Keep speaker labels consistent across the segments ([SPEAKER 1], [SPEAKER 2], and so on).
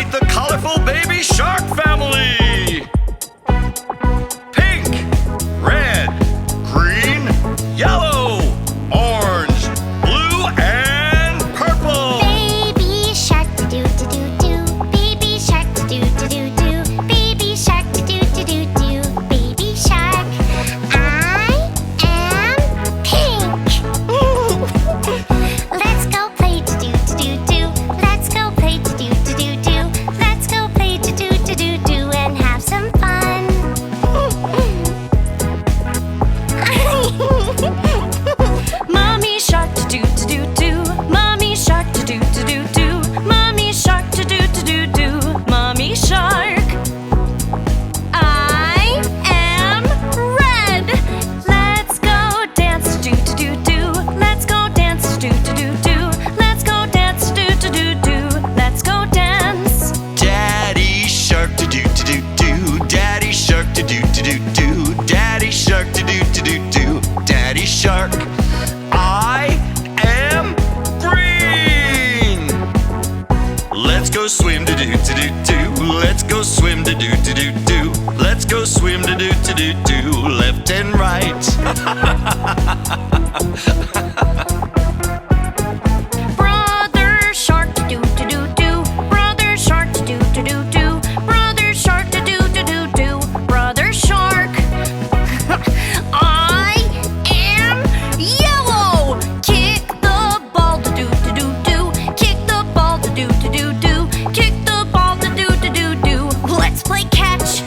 [SPEAKER 1] meet the colorful baby shark family. Pink, red, green, yellow, orange, blue, and purple.
[SPEAKER 2] Baby shark do-do-do-do-do. Baby shark do-do-do-do-do. Baby shark do-do-do-do-do. Baby shark. I am pink. Let's go play do-do-do-do-do. Let's go play do-do-do-do-do. Let's go play do-do-do-do-do and have some fun.
[SPEAKER 3] Mommy shark do do do do. Mommy shark do do do do. Mommy shark do do do do. Mommy shark. I am red. Let's go dance do do do do. Let's go dance do do do do. Let's go dance do do do do. Let's go dance.
[SPEAKER 1] Daddy shark do do do do. Daddy shark do do do do. Daddy shark do do do do. Daddy shark. I am green. Let's go swim do do do do. Let's go swim do do do do. Let's go swim do do do do. Left and right.
[SPEAKER 3] Brother shark do do do do. Brother shark do do do do. Brother shark do do do do. Brother shark. I am yellow. Kick the ball do do do do. Kick the ball do do do do. Kick the ball do do do do. Let's play catch.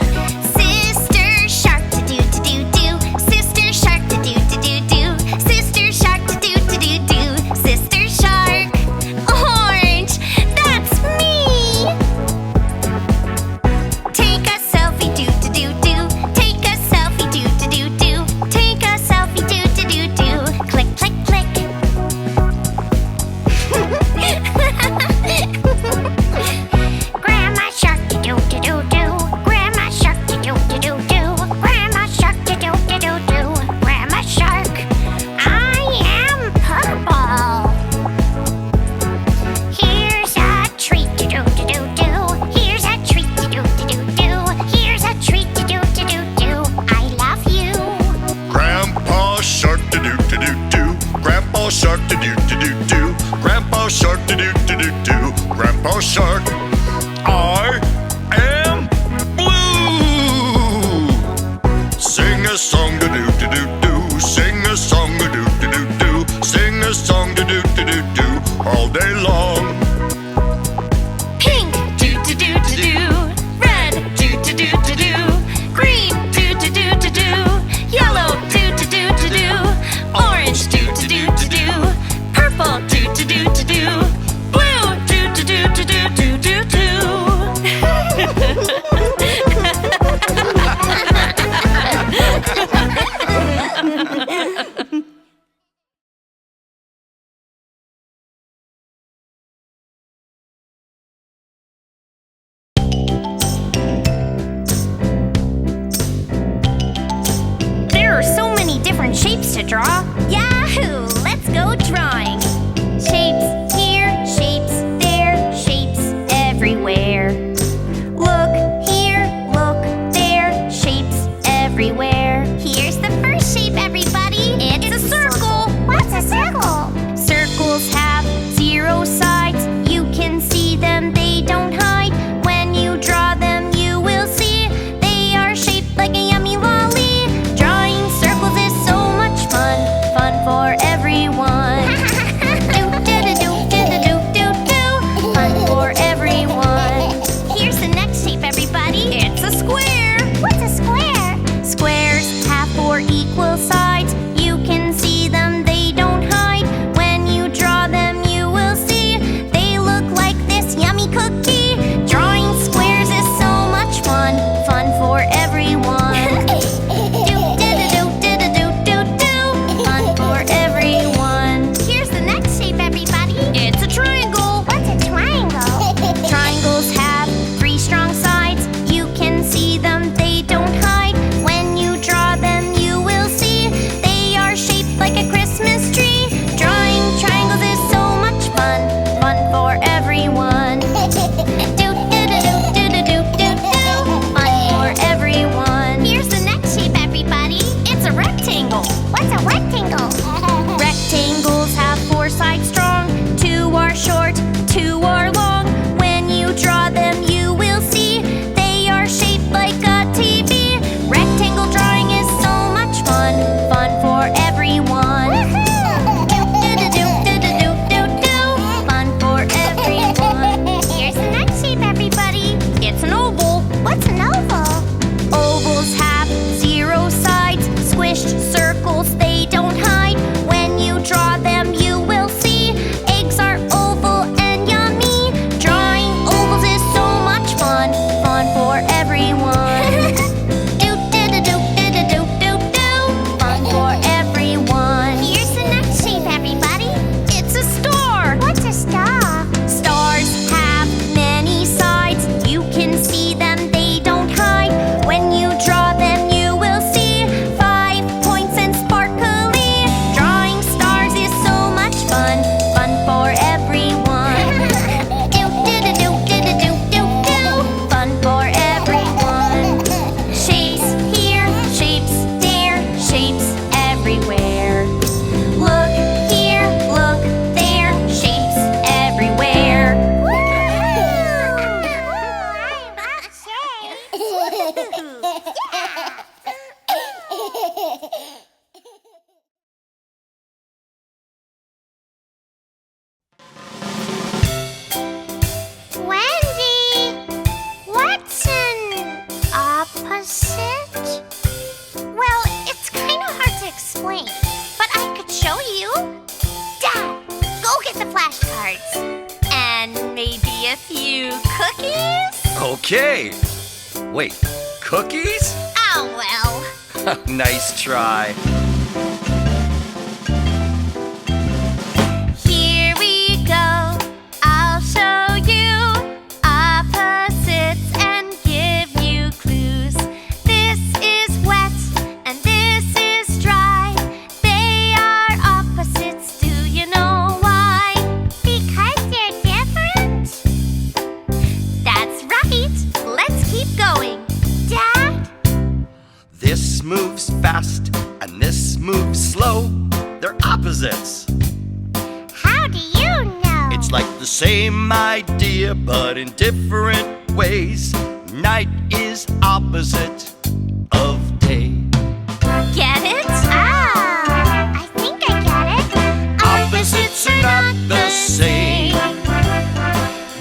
[SPEAKER 2] Sister shark do-do-do-do-do. Sister shark do-do-do-do-do. Sister shark do-do-do-do-do. Sister shark. Orange, that's me. Take a selfie do-do-do-do. Take a selfie do-do-do-do. Take a selfie do-do-do-do. Click, click, click. Grandma shark do-do-do-do-do. Grandma shark do-do-do-do-do. Grandma shark do-do-do-do-do. Grandma shark. I am purple. Here's a treat do-do-do-do-do. Here's a treat do-do-do-do-do. Here's a treat do-do-do-do-do. I love you.
[SPEAKER 1] Grandpa shark do do do do do. Grandpa shark do do do do do. Grandpa shark do do do do do. Grandpa shark. I am blue. Sing a song do do do do do. Sing a song do do do do do. Sing a song do do do do do. All day long.
[SPEAKER 3] Pink do do do do do. Red do do do do do. Green do do do do do. Yellow do do do do do. Orange do do do do do. Purple do do do do do. Blue do do do do do do do do.
[SPEAKER 2] There are so many different shapes to draw. Yahoo! Let's go drawing. Shapes here, shapes there, shapes everywhere. Look here, look there, shapes everywhere. Here's the first shape, everybody. It's a circle. What's a circle? Circles have 0 sides. You can see them, they don't hide. When you draw them, you will see they are shaped like a yummy lolly. Drawing circles is so much fun, fun for everyone. Do-do-do-do-do-do-do-do. Fun for everyone. Here's the next shape, everybody. It's a square. What's a square? Square
[SPEAKER 3] you cookies?
[SPEAKER 1] Okay. Wait, cookies?
[SPEAKER 2] Oh, well.
[SPEAKER 1] Nice try.
[SPEAKER 2] Here we go. I'll show you opposites and give you clues. This is wet and this is dry. They are opposites. Do you know why? Because they're different? That's right. Let's keep going. Dad?
[SPEAKER 1] This moves fast and this moves slow. They're opposites.
[SPEAKER 2] How do you know?
[SPEAKER 1] It's like the same idea, but in different ways. Night is opposite of day.
[SPEAKER 2] Get it? Ah, I think I get it.
[SPEAKER 1] Opposites are not the same.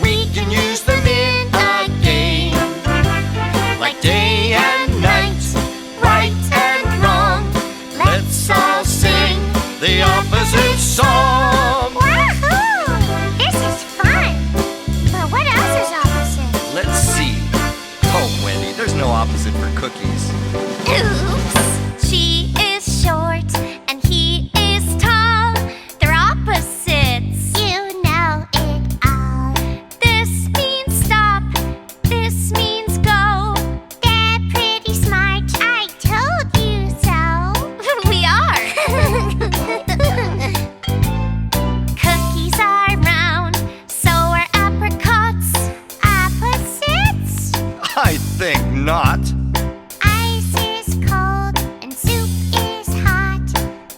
[SPEAKER 1] We can use them in a game, like day and night, right and wrong. Let's all sing the opposite song.
[SPEAKER 2] Wahoo! This is fun. But what else is opposite?
[SPEAKER 1] Let's see. Oh, Wendy, there's no opposite for cookies.
[SPEAKER 2] Oops. She is short and he is tall. They're opposites. You know it all. This means stop. This means go. They're pretty smart. I told you so. We are. Cookies are round, so are apricots. Opposites?
[SPEAKER 1] I think not.
[SPEAKER 2] Ice is cold and soup is hot.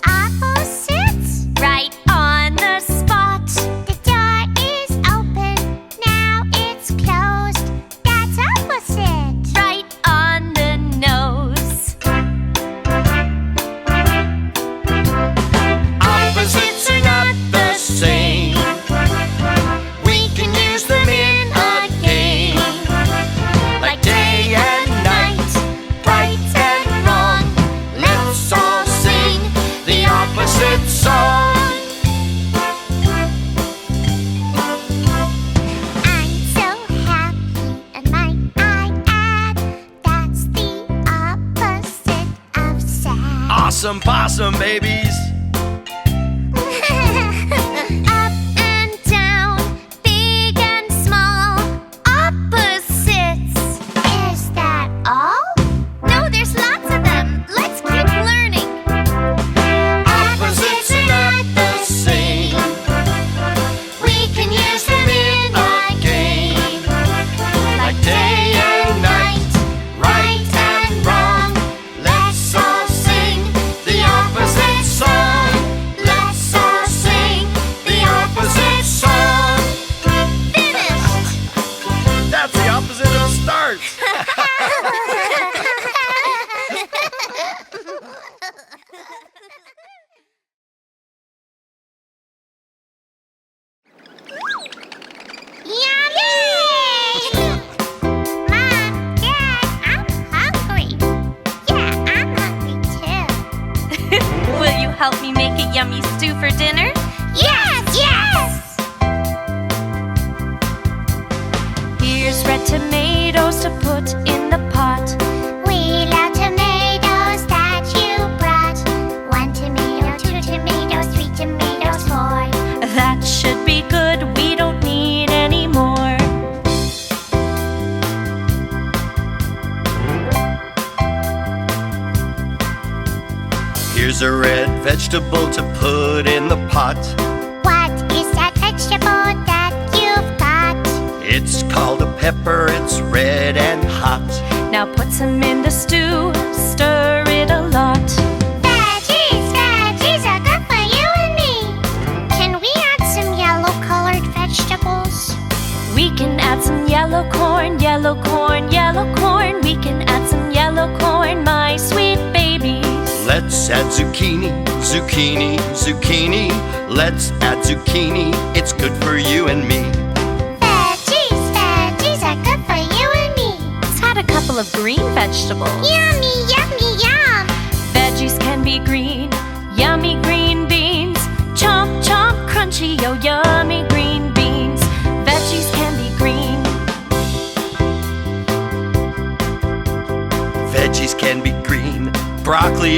[SPEAKER 2] Opposites? Right on the spot. The door is open, now it's closed. That's opposite. Right on the nose.
[SPEAKER 1] Opposites are not the same. We can use them in a game, like day and night, right and wrong. Let's all sing the opposite song.
[SPEAKER 2] I'm so happy, and might I add, that's the opposite of sad.
[SPEAKER 1] Awesome possum babies.
[SPEAKER 2] Up and down, big and small, opposites. Is that all? No, there's lots of them. Let's keep learning.
[SPEAKER 1] Opposites are not the same. We can use them in a game, like day and night, right and wrong. Let's all sing the opposite song. Let's all sing the opposite song.
[SPEAKER 2] Finished.
[SPEAKER 1] That's the opposite of start.
[SPEAKER 2] Yummy! Mom, Dad, I'm hungry. Yeah, I'm hungry too.
[SPEAKER 3] Will you help me make a yummy stew for dinner?
[SPEAKER 2] Yes, yes!
[SPEAKER 3] Here's red tomatoes to put in the pot.
[SPEAKER 2] We love tomatoes that you brought. 1 tomato, 2 tomatoes, 3 tomatoes, 4.
[SPEAKER 3] That should be good, we don't need any more.
[SPEAKER 1] Here's a red vegetable to put in the pot.
[SPEAKER 2] What is that vegetable that you've got?
[SPEAKER 1] It's called a pepper, it's red and hot.
[SPEAKER 3] Now put some in the stew, stir it a lot.
[SPEAKER 2] Veggies are good for you and me. Can we add some yellow-colored vegetables?
[SPEAKER 3] We can add some yellow corn, yellow corn, yellow corn. We can add some yellow corn, my sweet babies.
[SPEAKER 1] Let's add zucchini, zucchini, zucchini. Let's add zucchini, it's good for you and me.
[SPEAKER 2] Veggies are good for you and me.
[SPEAKER 3] Let's add a couple of green vegetables.
[SPEAKER 2] Yummy, yummy, yum.
[SPEAKER 3] Veggies can be green, yummy green beans. Chomp, chomp, crunchy, yo, yummy green beans. Veggies can be green,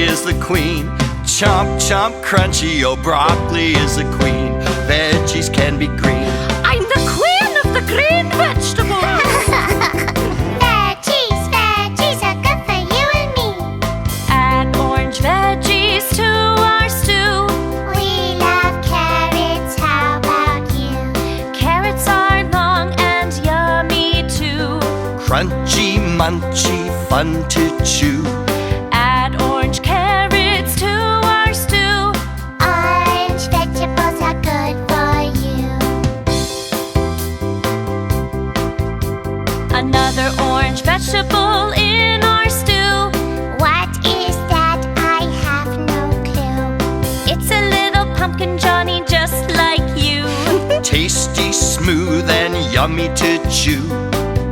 [SPEAKER 1] is the queen. Chomp, chomp, crunchy, oh, broccoli is the queen. Veggies can be green.
[SPEAKER 3] I'm the queen of the green vegetables.
[SPEAKER 2] Veggies, veggies are good for you and me.
[SPEAKER 3] Add orange veggies to our stew.
[SPEAKER 2] We love carrots, how about you?
[SPEAKER 3] Carrots are long and yummy too.
[SPEAKER 1] Crunchy, munchy, fun to chew.
[SPEAKER 3] Add orange carrots to our stew.
[SPEAKER 2] Orange vegetables are good for you.
[SPEAKER 3] Another orange vegetable in our stew.
[SPEAKER 2] What is that? I have no clue.
[SPEAKER 3] It's a little pumpkin, Johnny, just like you.
[SPEAKER 1] Tasty, smooth, and yummy to chew.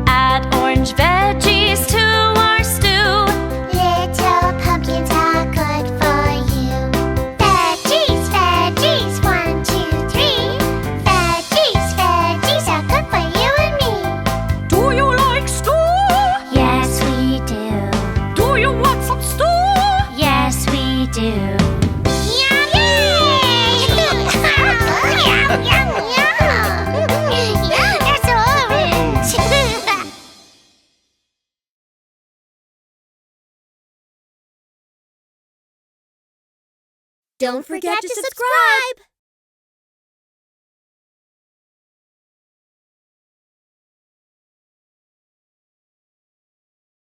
[SPEAKER 3] Add orange veggies to our stew.
[SPEAKER 2] Little pumpkins are good for you. Veggies, veggies, 1, 2, 3. Veggies, veggies are good for you and me.
[SPEAKER 3] Do you like stew?
[SPEAKER 2] Yes, we do.
[SPEAKER 3] Do you want some stew?
[SPEAKER 2] Yes, we do. Yum! Yay! Yum, yum, yum! Yum, that's orange! Don't forget to subscribe!